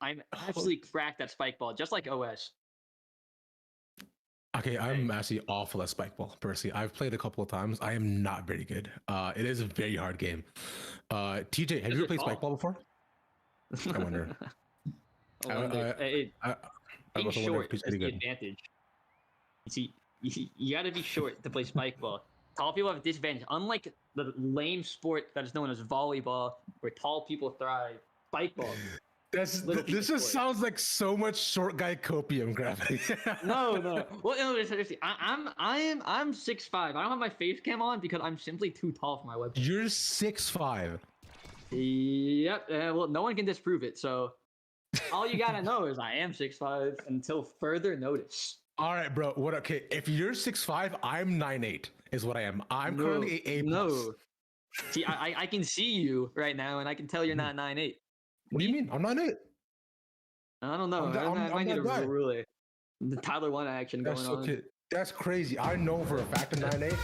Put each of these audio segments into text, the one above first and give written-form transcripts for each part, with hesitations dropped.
I'm absolutely cracked at spike ball, just like OS. Okay, I'm actually awful at spike ball. Personally, I've played a couple of times. I am not very good. It is a very hard game. TJ, have you ever played spike ball before? I wonder. Being short is the advantage. You see, you got to be short to play spike ball. Tall people have a disadvantage. Unlike the lame sport that is known as volleyball, where tall people thrive, spike ball. This just sounds like so much short guy copium gravity. No. Well, no, seriously, I'm 6'5". I don't have my face cam on because I'm simply too tall for my webcam. You're 6'5". Yep. Well, no one can disprove it. So all you gotta know is I am 6'5" until further notice. All right, bro. What? Okay, if you're 6'5", I'm 9'8", is what I am. I'm currently A+. No. See, I can see you right now, and I can tell you're not 9'8". What do you mean? I'm 9'8". I don't know. I might need a really the Tyler 1 action going on. Okay. That's crazy. I know for a fact I'm 9'8",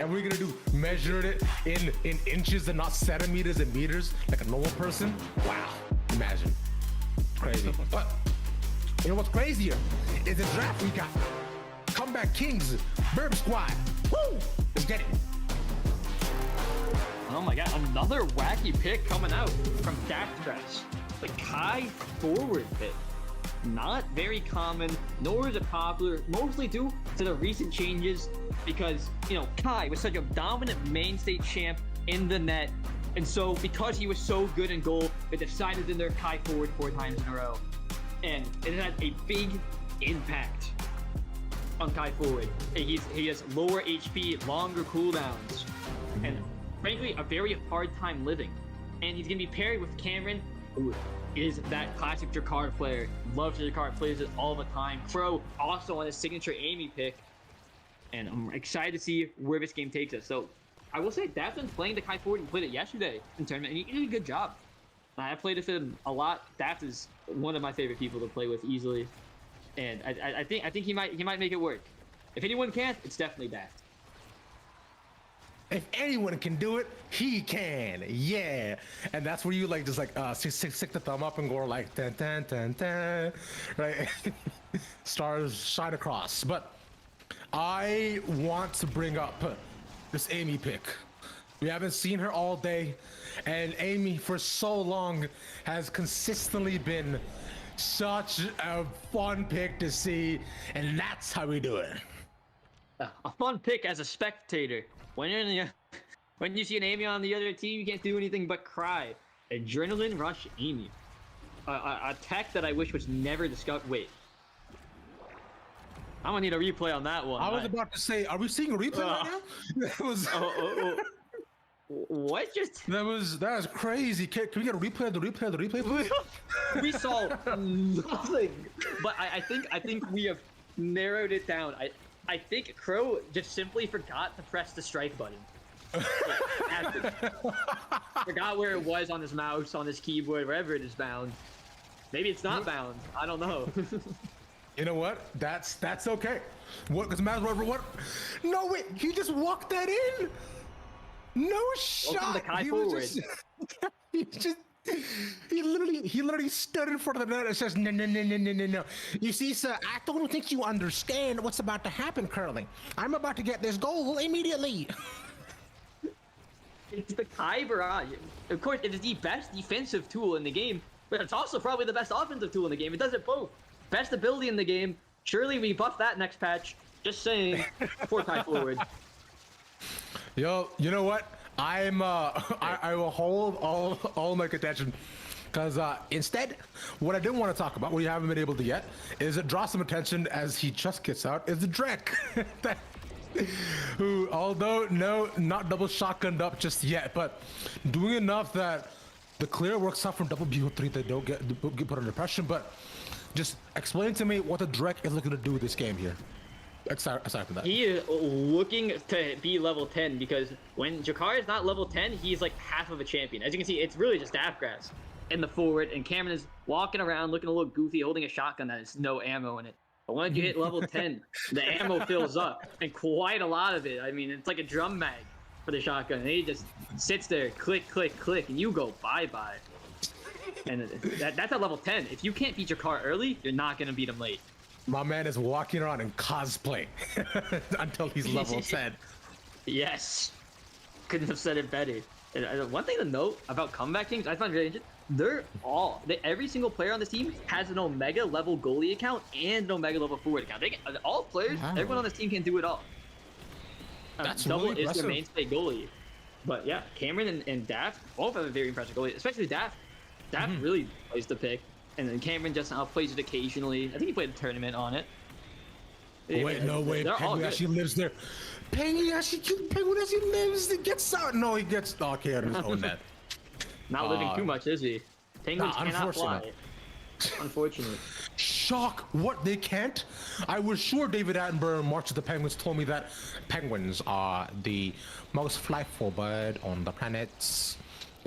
and we're gonna measure it in inches and not centimeters and meters like a normal person. Wow. Imagine. Crazy. But you know what's crazier is the draft we got. Comeback Kings, Birb squad. Woo! Let's get it. Oh my god, another wacky pick coming out from Daftgrass. The Kai forward pick. Not very common, nor is it popular, mostly due to the recent changes because, Kai was such a dominant mainstay champ in the net. And so because he was so good in goal, they decided to nerf Kai forward 4 times in a row. And it had a big impact on Kai forward. He has lower HP, longer cooldowns, and frankly, a very hard time living. And he's going to be paired with Kameron, who is that classic Jakar player. Loves Jakar, plays it all the time. Crow also on his signature Aimi pick. And I'm excited to see where this game takes us. So I will say, Daft's been playing the Kai forward and played it yesterday in tournament, and he did a good job. I played with him a lot. Daft is one of my favorite people to play with easily. And I think he might make it work. If anyone can't, it's definitely Daft. If anyone can do it, he can. Yeah. And that's where you stick the thumb up and go like dun, dun, dun, dun, right? Stars shine across. But I want to bring up this Aimi pick. We haven't seen her all day, and Aimi for so long has consistently been such a fun pick to see, and that's how we do it. A fun pick as a spectator. When you see an Aimi on the other team, you can't do anything but cry. Adrenaline Rush Aimi. A tech that I wish was never discovered. Wait. I'm gonna need a replay on that one. I was about to say, are we seeing a replay right now? That was... What just? That was crazy. Can we get a replay of the replay, please? We saw nothing. But I think we have narrowed it down. I think Crow just simply forgot to press the strike button. Forgot where it was on his mouse, on his keyboard, wherever it is bound. Maybe it's not bound. I don't know. You know what? That's okay. What? Because what? No wait, he just walked that in. No shot. The Kai forward. He literally stood in front of the net and says, no. You see, sir, I don't think you understand what's about to happen, Curling. I'm about to get this goal immediately. It's the Kai barrage. Of course, it is the best defensive tool in the game, but it's also probably the best offensive tool in the game. It does it both. Best ability in the game. Surely we buff that next patch. Just saying. For Kai forward. Yo, you know what? I will hold all my contention, because instead, what I didn't want to talk about, what you haven't been able to yet, is it draw some attention as he just gets out, is the Drek. Who, although not double shotgunned up just yet, but doing enough that the clear works out from double BO3 that don't get put under pressure. But just explain to me what the Drek is looking to do with this game here. Aside from that, he is looking to be level 10 because when Jakar is not level 10, he's like half of a champion. As you can see, it's really just Daftgrass in the forward, and Kameron is walking around looking a little goofy, holding a shotgun that has no ammo in it. But once you hit level 10, the ammo fills up, and quite a lot of it. I mean, it's like a drum mag for the shotgun, and he just sits there, click, click, click, and you go bye-bye. And that's at level 10. If you can't beat your car early, you're not gonna beat him late. My man is walking around in cosplay until he's level 10. Yes, couldn't have said it better. And one thing to note about Comeback Kings, I find really interesting. Every single player on this team has an Omega level goalie account and an Omega level forward account. All players, everyone on this team can do it all. That's Double really is their impressive. mainstay goalie. But yeah, Kameron and Daft both have a very impressive goalie, especially Daft. Daft really plays the pick, and then Kameron just now plays it occasionally. I think he played a tournament on it. Wait, no, wait. They're all Pengwy good. actually lives there. Pengwy actually lives. He gets out. No, he gets. Oh, okay, I just own that. Not living too much, is he? Penguins cannot fly. unfortunate. Unfortunate. Shock! What, they can't? I was sure David Attenborough in March of the Penguins told me that penguins are the most flightful bird on the planets.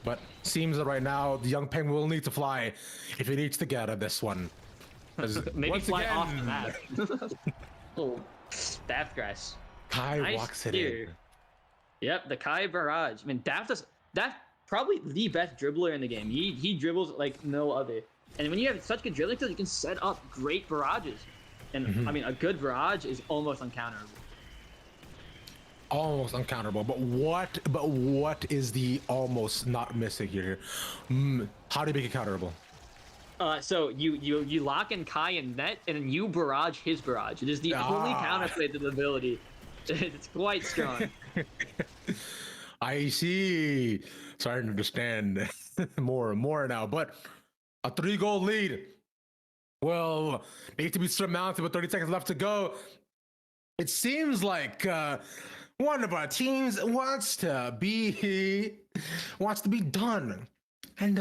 But seems that right now the young penguin will need to fly if he needs to get out of this one. 'Cause Maybe once fly again, off the map. Oh, Daftgrass. Kai Nice walks it steer. in. Yep, the Kai barrage. I mean, Daft probably the best dribbler in the game. He dribbles like no other. And when you have such good dribbling skills, you can set up great barrages. And I mean, a good barrage is almost uncounterable. Almost uncounterable. But what is the almost not missing here? How do you make it counterable? So you lock in Kai in net, and then you barrage his barrage. It is the only counterplay to the ability. It's quite strong. I see. Starting to understand more and more now. But a 3-goal lead. Well, need to be surmounted with 30 seconds left to go. It seems like one of our teams wants to be done, and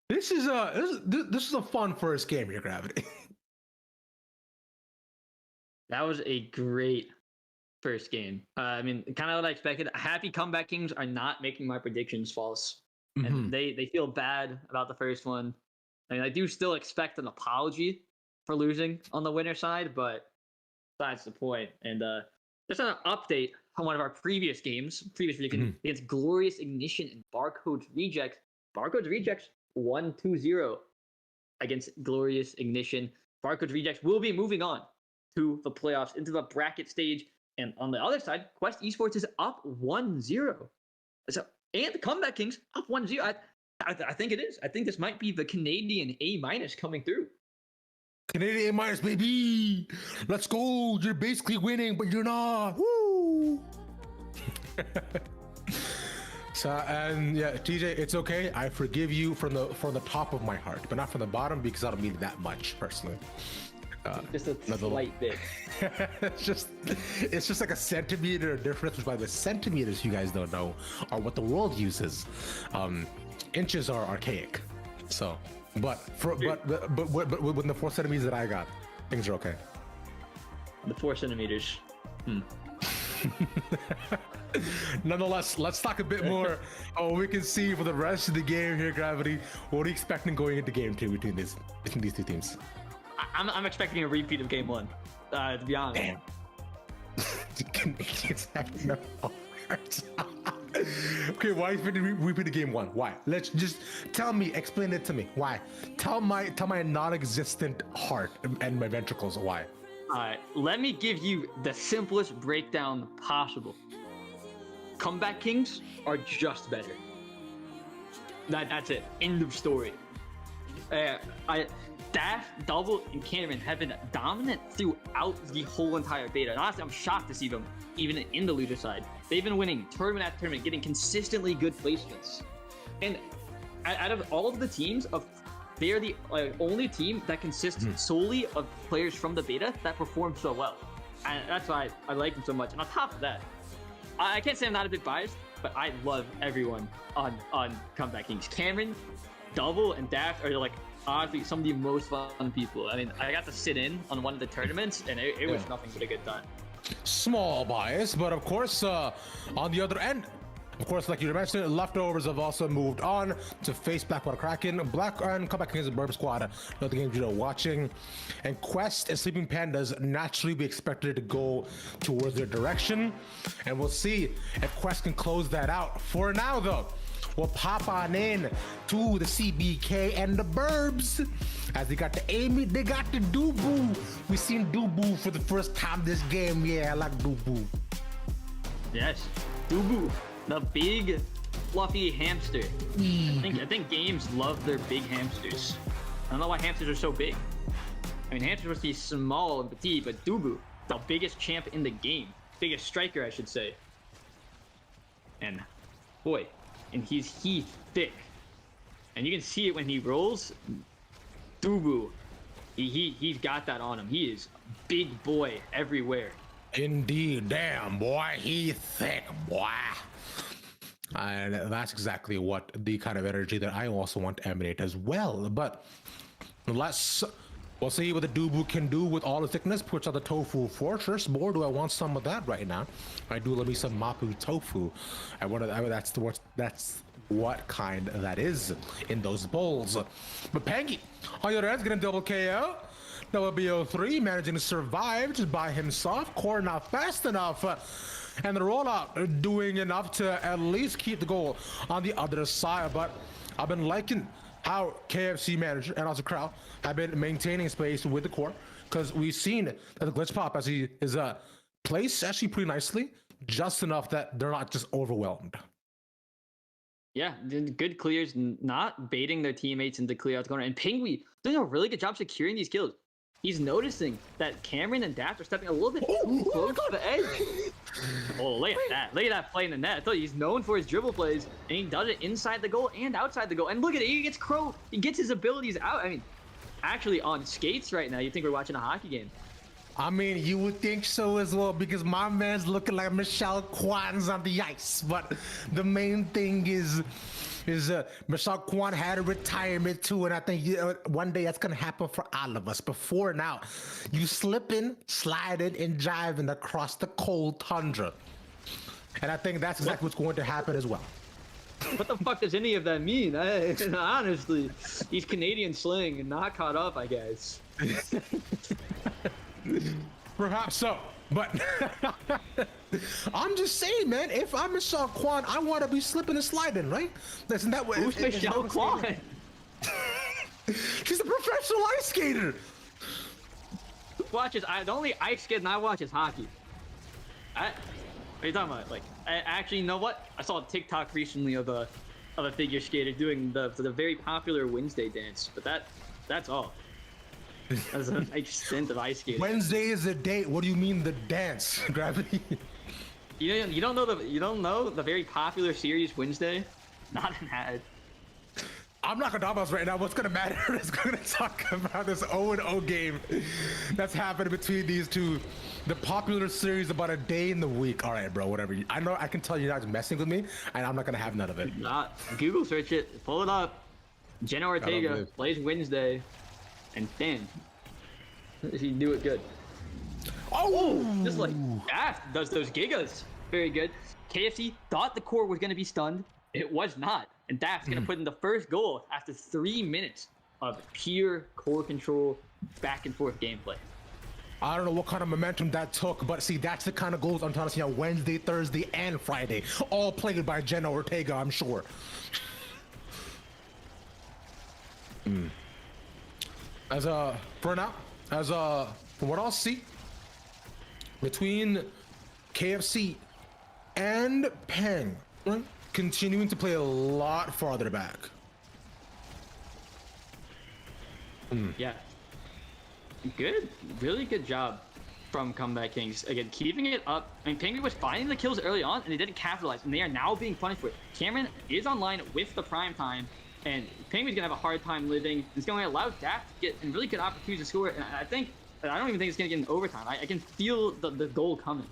this is a fun first game here, Gravity. That was a great first game. I mean, kind of what I expected. Happy Comeback Kings are not making my predictions false, and they feel bad about the first one. I mean, I do still expect an apology for losing on the winner side, but that's the point. And just an update on one of our previous games, against Glorious Ignition and Barcode's Rejects. Barcode's Rejects 1-2-0 against Glorious Ignition. Barcode's Rejects will be moving on to the playoffs, into the bracket stage. And on the other side, Quest Esports is up 1-0. So, and the Comeback Kings up 1-0. I think it is. I think this might be the Canadian A- coming through. Canadian A-, baby. Let's go. You're basically winning, but you're not. Woo! So, and yeah, TJ, it's okay. I forgive you from the top of my heart, but not from the bottom, because I don't mean that much personally. Just a slight bit. it's just like a centimeter difference, which by the centimeters you guys don't know are what the world uses. Inches are archaic. So, but with the 4 centimeters that I got, things are okay. The 4 centimeters. Nonetheless, let's talk a bit more on what we can see for the rest of the game here, Gravity. What are you expecting going into game 2 between these two teams? I'm expecting a repeat of game 1, to be honest. Damn. Canadians have no heart. Okay, why repeat the game 1? Why? Let's just explain it to me. Why? Tell my non-existent heart and my ventricles why. Alright, let me give you the simplest breakdown possible. Comeback Kings are just better. That's it. End of story. Daft, Double, and Kameron have been dominant throughout the whole entire beta. And honestly, I'm shocked to see them even in the loser side. They've been winning tournament after tournament, getting consistently good placements. And out of all of the teams, they are the only team that consists solely of players from the beta that perform so well. And that's why I like them so much. And on top of that, I can't say I'm not a bit biased, but I love everyone on Comeback Kings. Kameron, Double, and Daft are honestly some of the most fun people. I mean, I got to sit in on one of the tournaments, and it was nothing but a good time. Small bias, but of course, on the other end, of course, like you mentioned, leftovers have also moved on to face Blackwater Kraken, Black and Comeback Kings and Birb Squad. Another game you're watching, and Quest and Sleeping Pandas naturally be expected to go towards their direction, and we'll see if Quest can close that out. For now, though, will pop on in to the CBK and the Burbs. As they got the Aimi, they got the Dubu. We seen Dubu for the first time this game. Yeah, I like Dubu. Yes, Dubu, the big fluffy hamster. I think games love their big hamsters. I don't know why hamsters are so big. I mean, hamsters must be small and petite, but Dubu, the biggest champ in the game. Biggest striker, I should say. And boy, and he's thick. And you can see it when he rolls. Dubu, he's got that on him. He is big boy everywhere. Indeed, damn boy, he thick boy. And that's exactly what the kind of energy that I also want to emanate as well. But we'll see what the Dubu can do with all the thickness. Puts out the tofu fortress. Boy, do I want some of that right now. I do love me some mapu tofu. That's what kind that is in those bowls. But Pengwy, on your end, getting double KO. WBO3 managing to survive just by himself. Core not fast enough. And the rollout doing enough to at least keep the goal on the other side. But I've been liking how KFC manager and also Crow have been maintaining space with the core, because we've seen that the glitch pop as he is placed actually pretty nicely, just enough that they're not just overwhelmed. Yeah, good clears, not baiting their teammates into clear out the corner. And Pengwy doing a really good job securing these kills. He's noticing that Kameron and Daft are stepping a little bit too close to the edge. Oh, look at that. Look at that play in the net. I thought he's known for his dribble plays, and he does it inside the goal and outside the goal. And look at it. He gets Crow. He gets his abilities out. I mean, actually on skates right now. You'd think we're watching a hockey game. I mean, you would think so as well, because my man's looking like Michelle Kwan's on the ice. But the main thing is Michelle Kwan had a retirement too, and I think one day that's gonna happen for all of us. Before now, you slipping, sliding, and driving across the cold tundra, and I think that's exactly what's going to happen as well. What the fuck does any of that mean? Honestly, he's Canadian slang and not caught up, I guess. Perhaps so, but I'm just saying, man, if I'm Michelle Kwan, I want to be slipping and sliding, right? Isn't that what? Who's Michelle Kwan? She's a professional ice skater. Watches the only ice skating I watch is hockey. What are you talking about? Like, actually, you know what? I saw a TikTok recently of a figure skater doing the very popular Wednesday dance, but that's all. As an extent of ice skating. Wednesday is the date. What do you mean the dance? Gravity. You don't know the very popular series Wednesday? Not an ad. I'm not gonna talk about this right now. What's gonna matter is gonna talk about this 0-0 game that's happening between these two. The popular series about a day in the week. All right, bro. Whatever. I know. I can tell you're not messing with me, and I'm not gonna have none of it. Not Google search it. Pull it up. Jenna Ortega plays Wednesday. And damn, he do it good. Oh, just like Daft does those gigas. Very good. KFC thought the core was going to be stunned. It was not. And Daft's going to put in the first goal after 3 minutes of pure core control, back and forth gameplay. I don't know what kind of momentum that took, but see, that's the kind of goals I'm trying to see on Wednesday, Thursday, and Friday. All played by Jenna Ortega, I'm sure. For now, from what I'll see, between KFC and Peng, continuing to play a lot farther back. Yeah. Good. Really good job from Comeback Kings. Again, keeping it up. I mean, Pengwy was finding the kills early on, and they didn't capitalize, and they are now being punished for it. Kameron is online with the prime time. And Pengwy's gonna have a hard time living. It's gonna allow Daft to get a really good opportunity to score. And I don't even think it's gonna get in overtime. I can feel the goal coming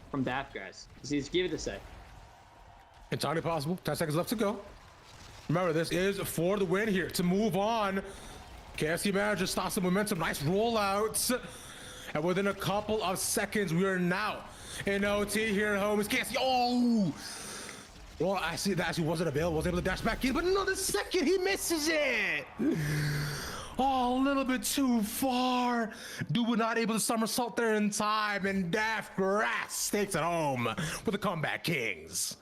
from Daftgrass. Just give it a sec. It's already possible. 10 seconds left to go. Remember, this is for the win here to move on. KFC manager stops the momentum. Nice rollouts. And within a couple of seconds, we are now in OT here at home. It's KFC. Oh! Well, I see that actually wasn't available. Was able to dash back in, but another second, he misses it. Oh, a little bit too far. Dubu not able to somersault there in time, and Daftgrass takes it home with the Comeback Kings.